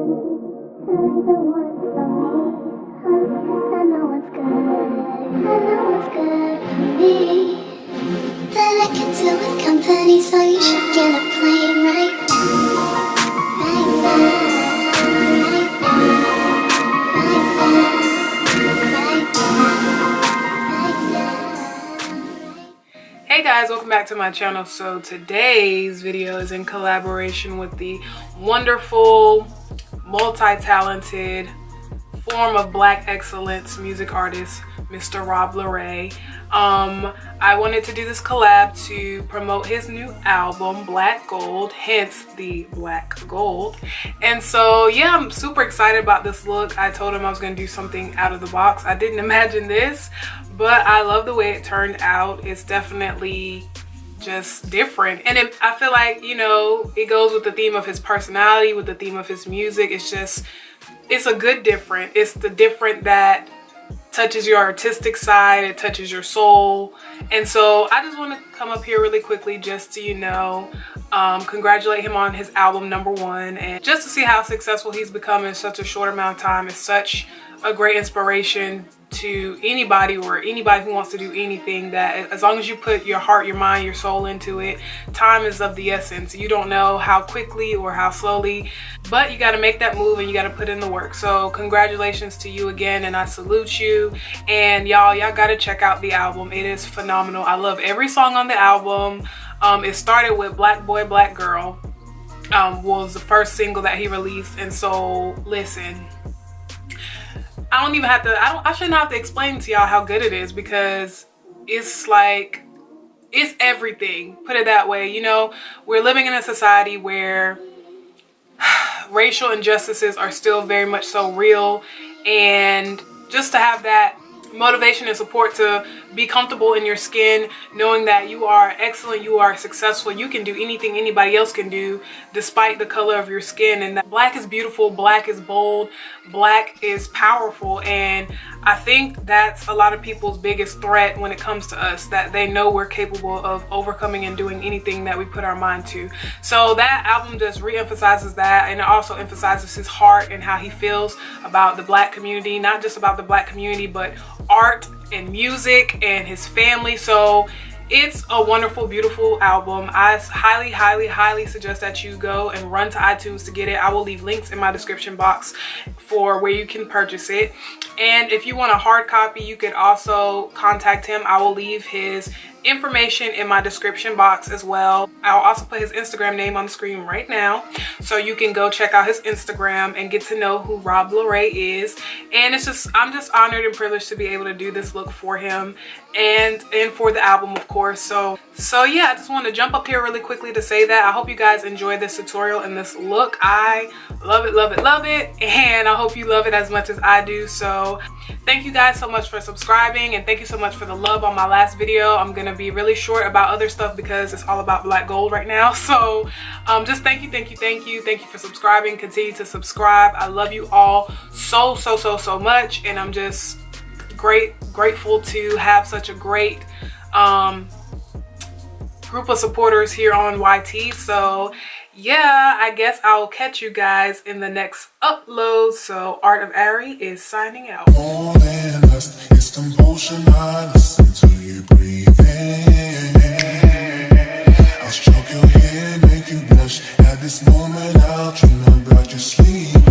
So you should get a plane right Hey guys, welcome back to my channel. So today's video is in collaboration with the wonderful, multi-talented form of black excellence music artist, Mr. Laray. I wanted to do this collab to promote his new album, Black Gold, hence the black gold. And so yeah, I'm super excited about this look. I told him I was going to do something out of the box. I didn't imagine this, but I love the way it turned out. It's definitely just different, and I feel like, you know, it goes with the theme of his personality, with the theme of his music. It's a good different. It's the different that touches your artistic side, it touches your soul. And so I just want to come up here really quickly just to, you know, congratulate him on his album #1, and just to see how successful he's become in such a short amount of time. Is such a great inspiration to anybody, or anybody who wants to do anything, that as long as you put your heart, your mind, your soul into it, time is of the essence. You don't know how quickly or how slowly, but you got to make that move and you got to put in the work. So congratulations to you again, and I salute you. And y'all got to check out the album. It is phenomenal. I love every song on the album. It started with Black Boy, Black Girl, was the first single that he released. And so listen, I shouldn't have to explain to y'all how good it is, because it's like, it's everything, put it that way. You know, we're living in a society where racial injustices are still very much so real, and just to have that motivation and support to be comfortable in your skin, knowing that you are excellent, you are successful, you can do anything anybody else can do despite the color of your skin, and that black is beautiful, black is bold, black is powerful. And I think that's a lot of people's biggest threat when it comes to us, that they know we're capable of overcoming and doing anything that we put our mind to. So that album just re-emphasizes that, and it also emphasizes his heart and how he feels about the black community, not just about the black community, but art and music and his family. So it's a wonderful, beautiful album. I highly suggest that you go and run to iTunes to get it. I will leave links in my description box for where you can purchase it. And if you want a hard copy, you could also contact him. I will leave his information in my description box as well. I'll also put his Instagram name on the screen right now, so you can go check out his Instagram and get to know who Laray is. And I'm just honored and privileged to be able to do this look for him and for the album, of course. So yeah, I just want to jump up here really quickly to say that I hope you guys enjoyed this tutorial and this look. I love it, and I hope you love it as much as I do. So thank you guys so much for subscribing, and thank you so much for the love on my last video. I'm gonna be really short about other stuff because it's all about black gold right now. So just thank you for subscribing. Continue to subscribe. I love you all so much, and I'm just grateful to have such a great group of supporters here on YT. So yeah, I guess I'll catch you guys in the next upload. So Artofari is signing out. More than lust, it's compulsion. I listen to you breathe in. I'll stroke your hair, make you blush. At this moment, I'll dream about you sleeping.